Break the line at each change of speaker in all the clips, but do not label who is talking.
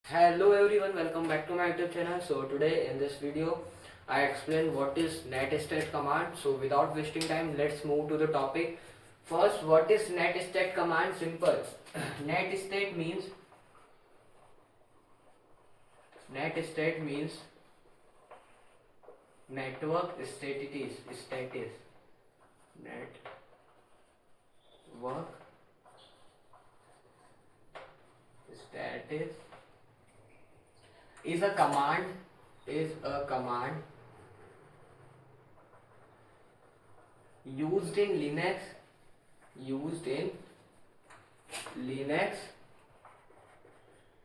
Hello everyone, welcome back to my YouTube channel. So today in this video I explain what is netstat command. So without wasting time, let's move to the topic. First, what is netstat command? Simple. Netstat means network status. Network status is a command used in Linux.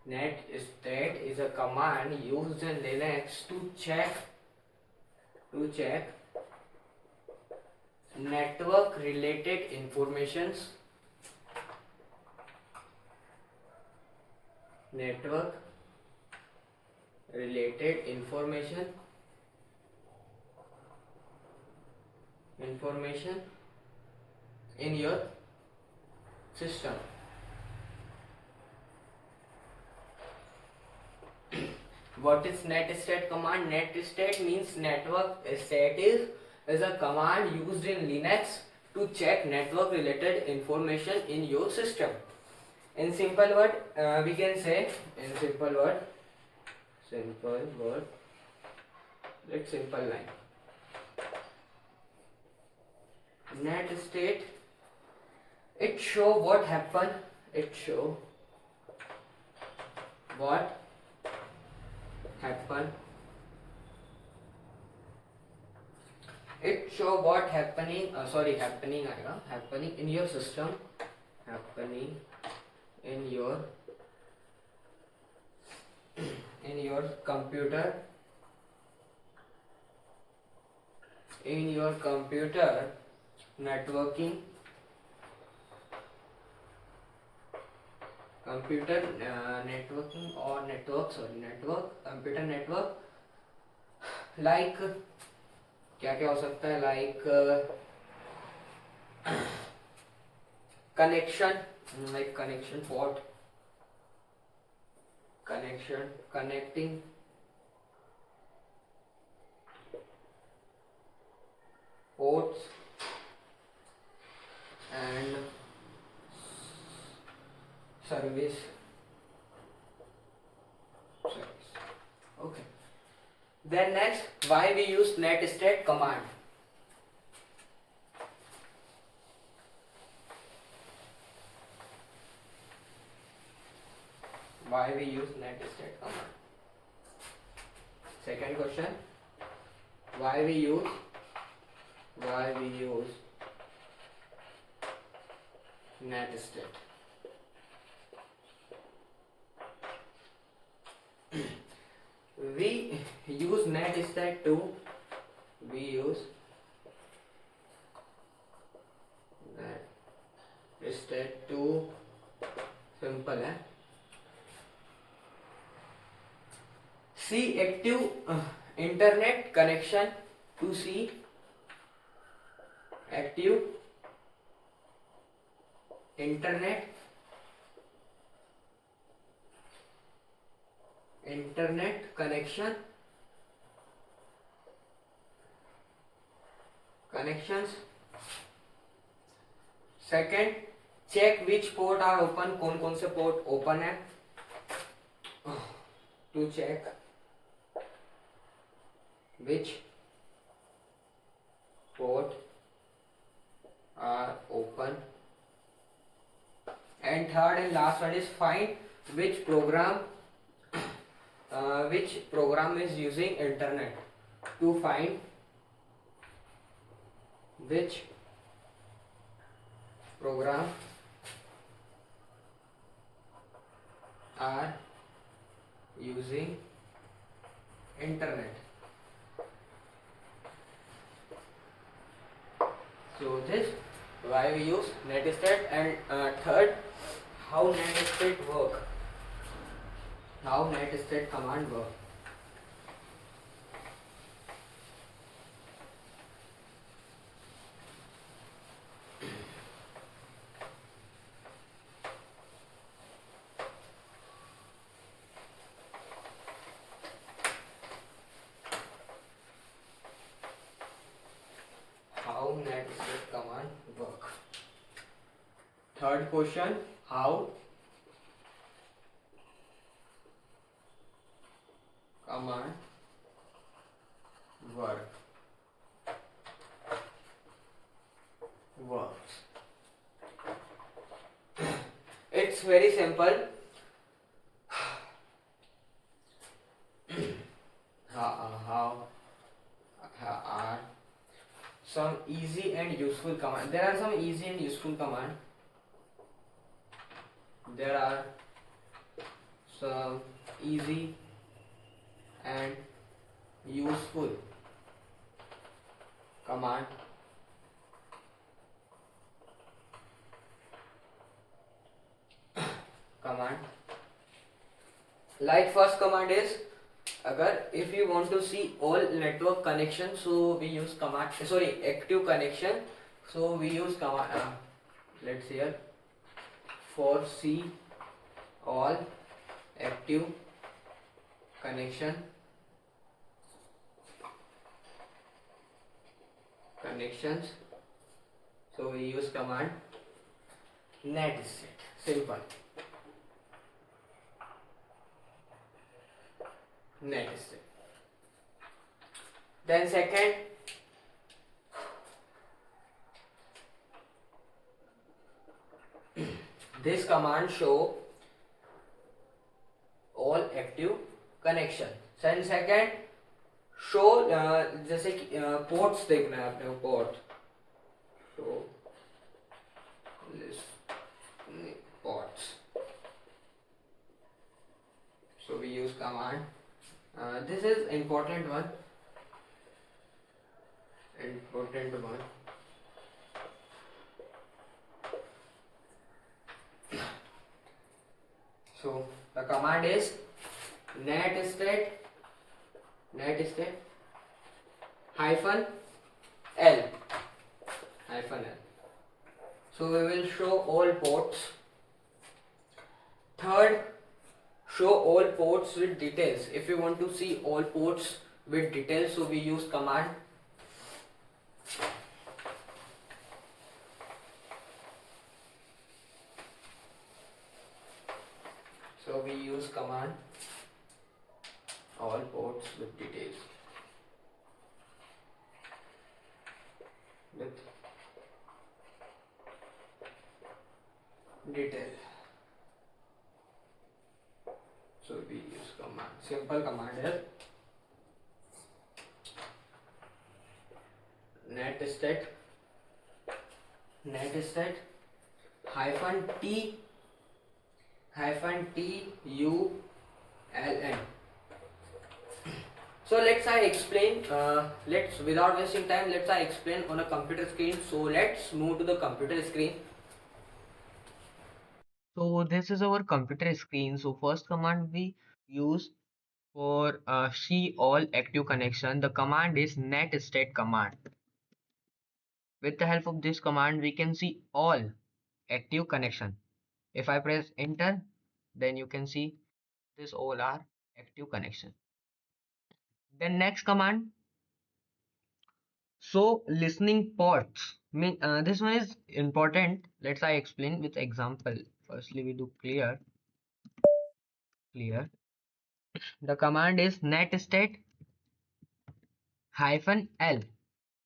Netstat is a command used in Linux to check network related information in your system. What is netstat command? Netstat means network status is a command used in Linux to check network related information in your system. In simple word, we can say in simple word, let's simple line. Netstat, it show what happen. It show what happen. It show what happening. Happening in your system. Happening in your computer. In your computer networking. Networking or computer network, like क्या क्या हो सकता है, like connection port, connecting ports and service. Okay. Then next, why we use netstat command? Why we use netstat command? Second question, why we use netstat? We use netstat to simple है, see active internet connection, to see active internet connections. Second, check which port are open, कौन कौन से port open है, to check which port are open. And third and last one is find which program is using internet, to find which program are using internet. So this why we use netstat. And third, how netstat command work. Third question, how command work works. It's very simple. How are some easy and useful command? There are some easy and useful command. There are some easy and useful command. Command. Like first command is, अगर if you want to see all network connection, so we use command. Sorry, active connection. So we use command. Let's here for see all active connection connections. So we use command netstat. Simple. Netstat. Then second, this command show all active connection. Then second, show जैसे कि ports देखना है आपने port. Show list ports. So we use command. This is important one. Important one. So the command is netstat hyphen L. So we will show all ports. Third, show all ports with details. If you want to see all ports with details, so we use command all ports with details. With detail. So we use command. Simple command is netstat hyphen TULN. So let's I explain. Let's without wasting time. Let's I explain on a computer screen. So let's move to the computer screen. So this is our computer screen. So first command we use for see all active connection. The command is netstat command. With the help of this command, we can see all active connection. If I press enter, then you can see this all are active connection. Then next command, so listening ports. This one is important. Let's I explain with example. Firstly, we do clear. The command is netstat hyphen L.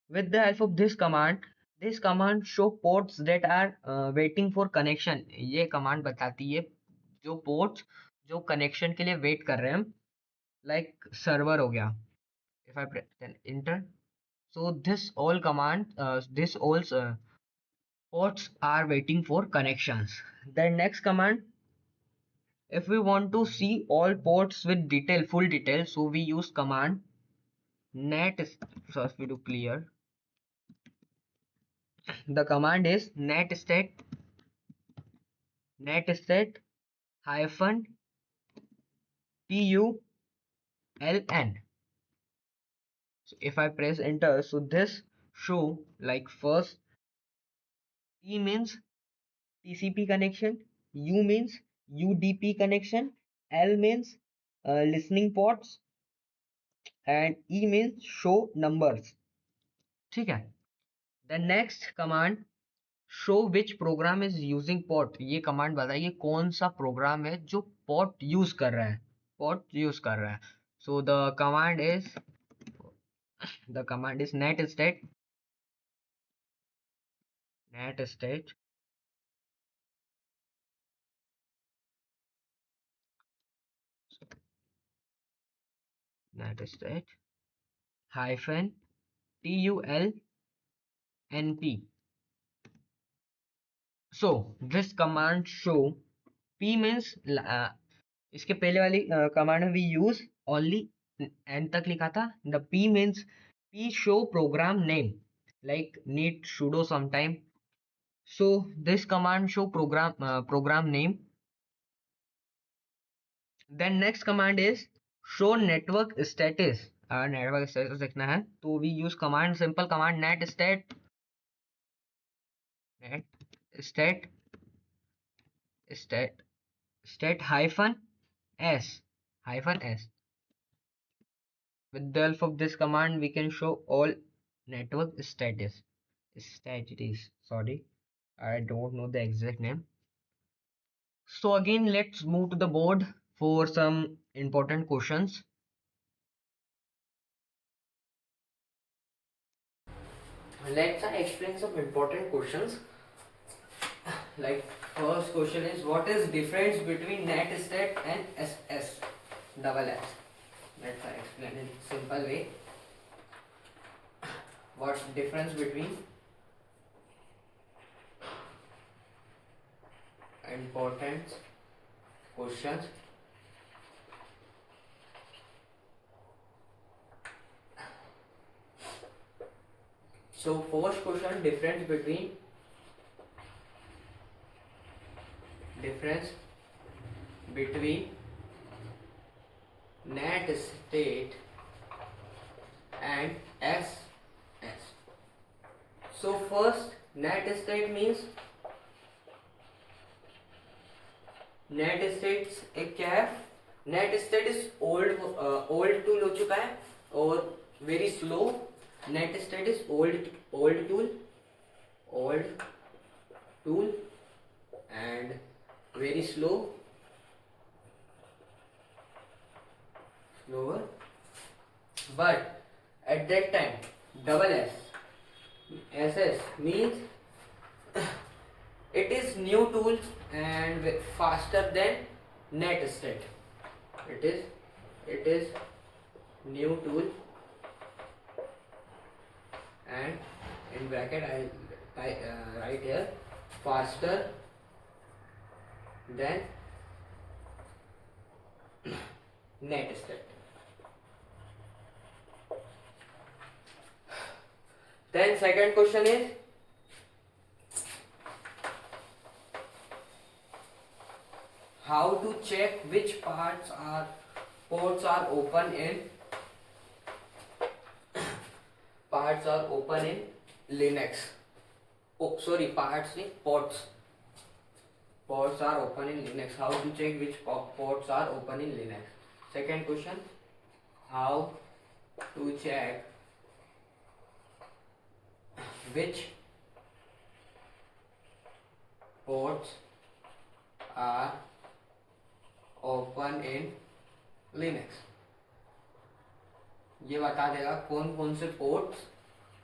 With the help of this command show ports that are waiting for connection. ये command बताती है जो ports जो connection के लिए wait कर रहे हैं, like server हो गया. If I press then enter, so this all ports are waiting for connections. Then next command, if we want to see all ports with full detail, so we use command first we do clear. The command is netstat hyphen TULN. So if I press enter, so this show like first T means TCP connection, U means UDP connection, L means listening ports, and E means show numbers. ठीक है. The next command show which programme is using port, ये command बताइए कौन सा programme है जो port use कर रहा है, पोर्ट यूज कर रहा है. So the command is net state hyphen tulnp. So this command show p means इसके पहले वाली कमांड में वी यूज ओनली एंड तक लिखा था. The p means p show program name like need sudo sometime. So this command show program name. Then next command is show network status. Network status देखना है तो we use command, simple command net stat hyphen s. With the help of this command we can show all network status. Sorry, I don't know the exact name. So again let's move to the board for some important questions. Let's explain some important questions. Like first question is, what is difference between netstat and SS double S? Let's explain in simple way. What's difference between important questions? So first question, difference between netstat and SS. So first, netstat means netstat एक क्या है? netstat is old tool हो चुका है और very slow. netstat is old tool and very slower. But at that time, double SS means it is new tool and faster than netstat. It is new tool and in bracket I write here faster than netstat. Then second question is, how to check which ports are open in Linux. Oh, sorry, ports. Ports are open in Linux. How to check which ports are open in Linux? Second question, how to check which ports are open in Linux. ये बता देगा कौन कौन से ports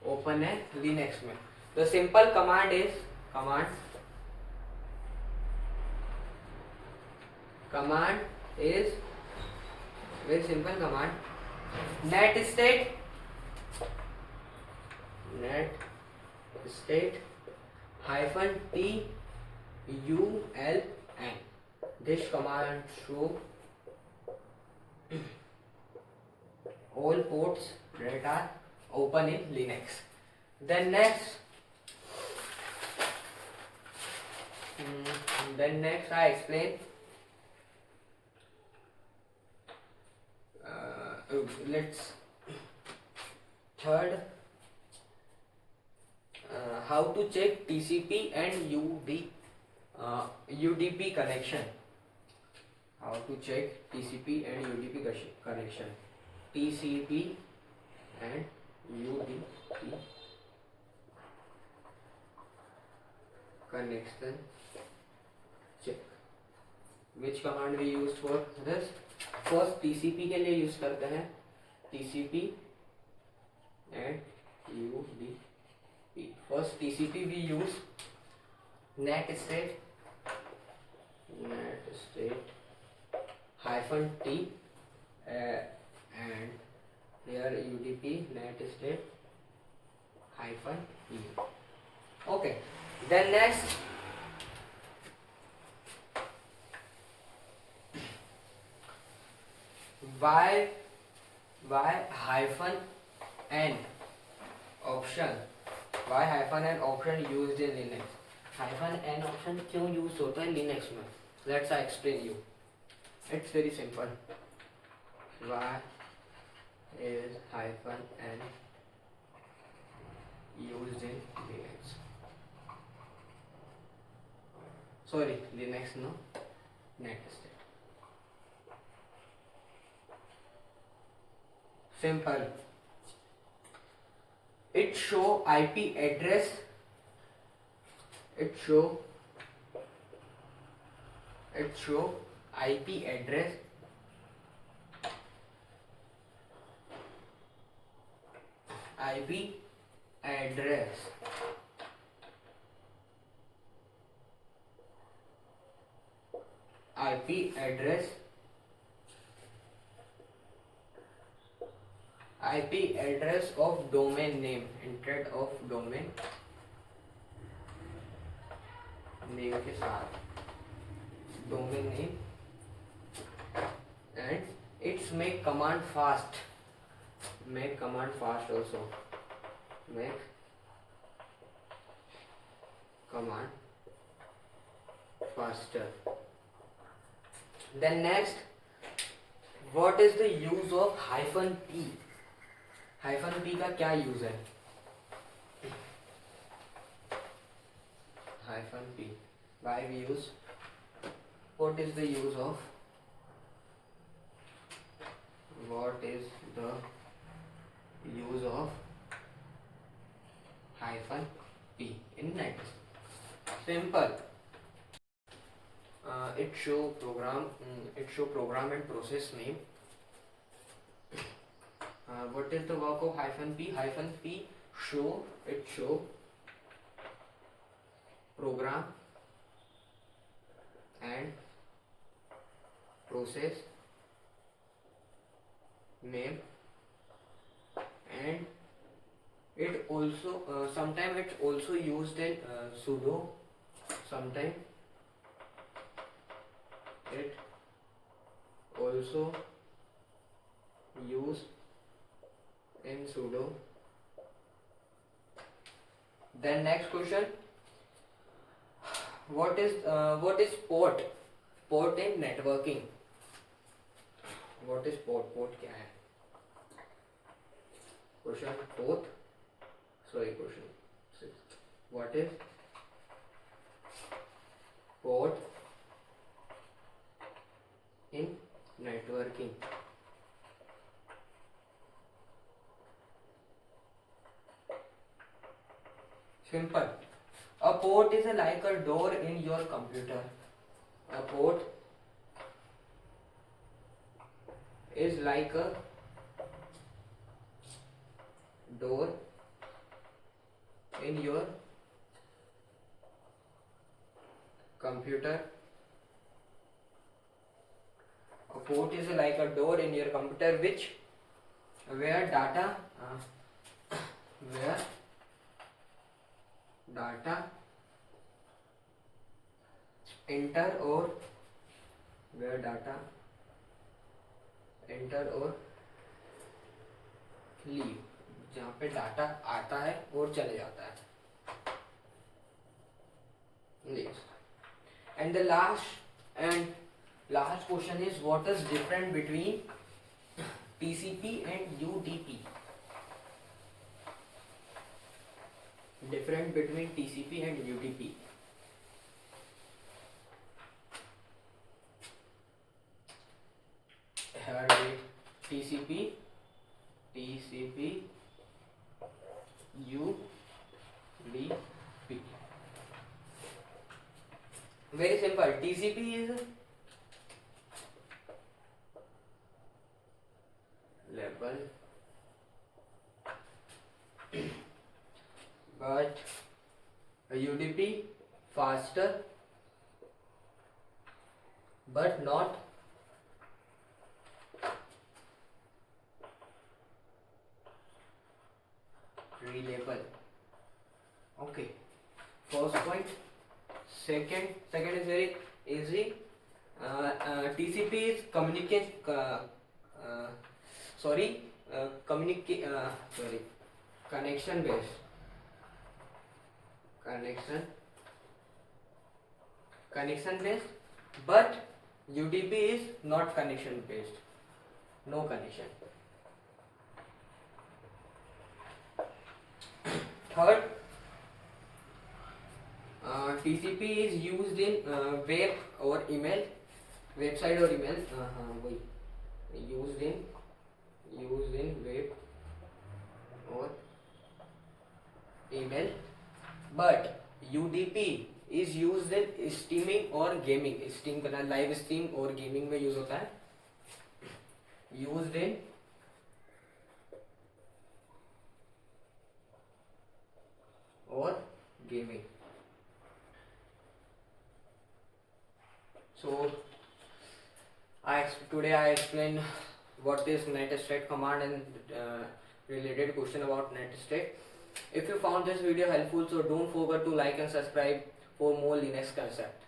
open है Linux में. The simple command is very simple command. netstat hyphen tuln. This command show all ports that are open in Linux. Then next I explain. Let's third, how to check TCP and UDP connection. How to check TCP and UDP connection. TCP and UDP connection check. Which command we use for this? First TCP के लिए use करते हैं TCP and UDP. First TCP we use net state hyphen T and here UDP net state hyphen E. Okay, then next why hyphen n option, why hyphen n option used in Linux? Hyphen n option क्यों use होता है Linux में? Let's I explain you. It's very simple. why is hyphen n used in Linux? Sorry, Linux no, netstate. Simple. It show IP address. It show IP address IP address of domain name instead of domain name के साथ domain name, and it's make command fast also, make command faster. Then next, what is the use of hyphen P? hyphen P का क्या use है? hyphen P, why we use? What is the use of hyphen P in Linux? Simple. It show program and process name. What is the work of hyphen P? Hyphen P show program and process name, and it also sometimes it's also used in sudo, sometimes it also used in sudo. Then next question, what is port in networking? What is port क्या है? Question 6. What is port in networking? Simple. A port is like a door in your computer. A port is like a door in your computer. A port is like a door in your computer where data enter or leave, जहाँ पे data आता है और चले जाता है. Yes. And the last question is, what is different between TCP and UDP? Different between TCP and UDP. Here TCP, UDP. Very simple. TCP is level, but UDP faster, but not reliable. Okay. First point. Second is very easy. TCP is connection based. Connection based, but UDP is not connection based. No connection. Third, TCP is used in web or email, website or email. Used in web or email, but UDP is used in streaming or gaming. Stream करना, live stream और gaming में use होता है. Used in or gaming. So today I explained what is netstat command and related question about netstat. If you found this video helpful, so don't forget to like and subscribe for more Linux concept.